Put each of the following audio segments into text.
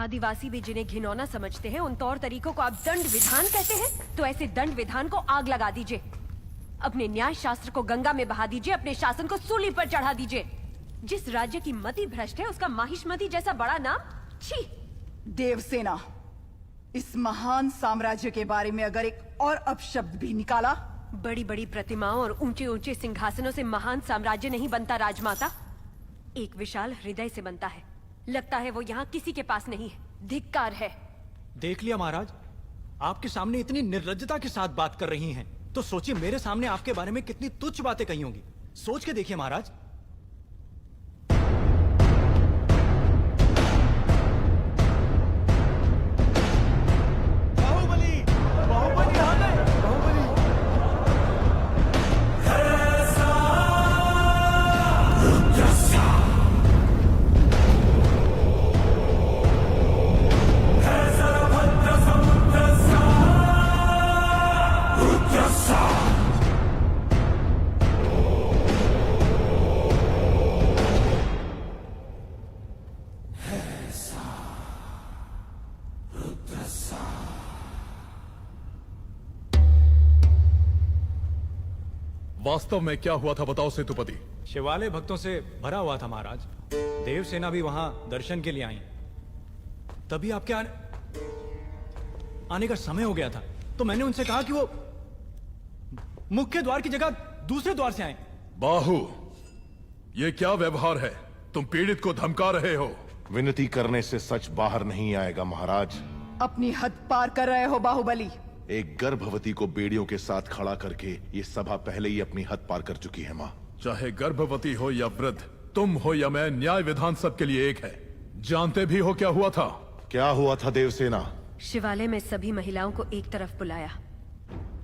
आदिवासी भी जिन्हें घिनौना समझते हैं, उन तौर तरीकों को आप दंड विधान कहते हैं? तो ऐसे दंड विधान को आग लगा दीजिए। अपने न्याय शास्त्र को गंगा में बहा दीजिए, अपने शासन को सूली पर चढ़ा दीजिए। जिस राज्य की मति भ्रष्ट है, उसका माहिष्मति जैसा बड़ा नाम, छी। देवसेना, इस महान साम्राज्य के बारे में अगर एक और अपशब्द भी निकाला। बड़ी बड़ी प्रतिमाओं और ऊंचे ऊंचे सिंहासनों से महान साम्राज्य नहीं बनता राजमाता, एक विशाल हृदय से बनता है। लगता है वो यहाँ किसी के पास नहीं है। धिक्कार है। देख लिया महाराज, आपके सामने इतनी निर्लज्जता के साथ बात कर रही हैं, तो सोचिए मेरे सामने आपके बारे में कितनी तुच्छ बातें कही होंगी। सोच के देखिए महाराज। बाहुबली, बाहुबली आ गए, बाहुबली। वास्तव में क्या हुआ था बताओ सेतुपति। शिवालय भक्तों से भरा हुआ था महाराज। देवसेना भी वहां दर्शन के लिए आई। तभी आपके आने का समय हो गया था, तो मैंने उनसे कहा कि वो मुख्य द्वार की जगह दूसरे द्वार से आए। बाहु, ये क्या व्यवहार है? तुम पीड़ित को धमका रहे हो। विनती करने से सच बाहर नहीं आएगा महाराज। अपनी हद पार कर रहे हो बाहुबली। एक गर्भवती को बेड़ियों के साथ खड़ा करके ये सभा पहले ही अपनी हद पार कर चुकी है माँ। चाहे गर्भवती हो या वृद्ध, तुम हो या मैं, न्याय विधान सबके लिए एक है। जानते भी हो क्या हुआ था? क्या हुआ था देवसेना? शिवालय में सभी महिलाओं को एक तरफ बुलाया।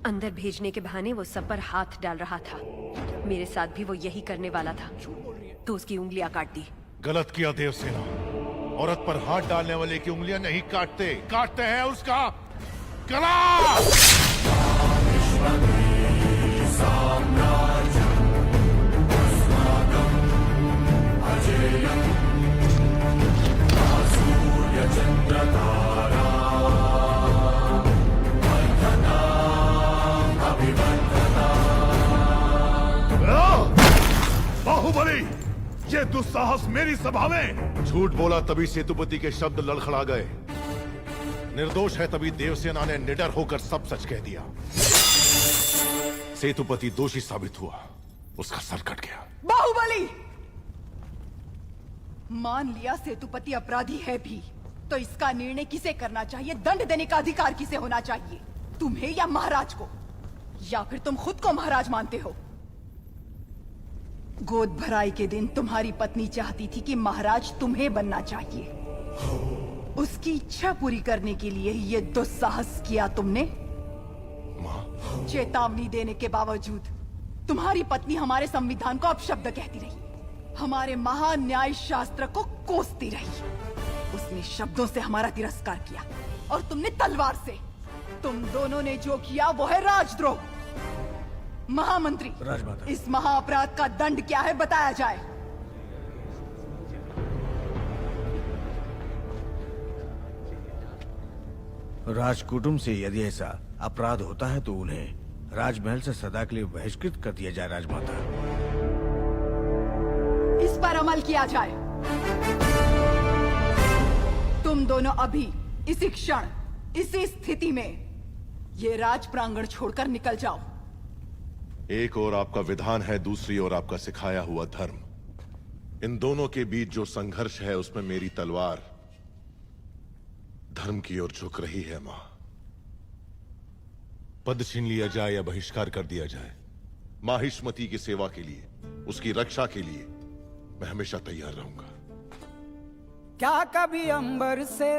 अंदर भेजने के बहाने वो सब पर हाथ डाल रहा था। मेरे साथ भी वो यही करने वाला था, तो उसकी उंगलियां काट दी। गलत किया देवसेना। औरत पर हाथ डालने वाले की उंगलियां नहीं काटते, काटते हैं उसका गला। बाहुबली, ये दुस्साहस मेरी सभा में। झूठ बोला तभी सेतुपति के शब्द लड़खड़ा गए। निर्दोष है तभी देवसेना ने निडर होकर सब सच कह दिया। सेतुपति दोषी साबित हुआ, उसका सर कट गया। बाहुबली, मान लिया सेतुपति अपराधी है भी, तो इसका निर्णय किसे करना चाहिए? दंड देने का अधिकार किसे होना चाहिए? तुम्हें या महाराज को? या फिर तुम खुद को महाराज मानते हो? गोद भराई के दिन तुम्हारी पत्नी चाहती थी कि महाराज तुम्हें बनना चाहिए। उसकी इच्छा पूरी करने के लिए ये दुस्साहस किया तुमने। माँ, चेतावनी देने के बावजूद तुम्हारी पत्नी हमारे संविधान को अपशब्द कहती रही, हमारे महान न्याय शास्त्र को कोसती रही। उसने शब्दों से हमारा तिरस्कार किया और तुमने तलवार से। तुम दोनों ने जो किया वो है राजद्रोह। महामंत्री, इस महाअपराध का दंड क्या है बताया जाए। राजकुटुंब से यदि ऐसा अपराध होता है तो उन्हें राजमहल से सदा के लिए बहिष्कृत कर दिया जाए राजमाता। इस पर अमल किया जाए। तुम दोनों अभी इसी क्षण इसी स्थिति में ये राज प्रांगण छोड़कर निकल जाओ। एक ओर आपका विधान है, दूसरी ओर आपका सिखाया हुआ धर्म। इन दोनों के बीच जो संघर्ष है उसमें मेरी तलवार धर्म की ओर झुक रही है। मां, पद छीन लिया जाए या बहिष्कार कर दिया जाए, माहिष्मती की सेवा के लिए, उसकी रक्षा के लिए मैं हमेशा तैयार रहूंगा। क्या कभी अंबर से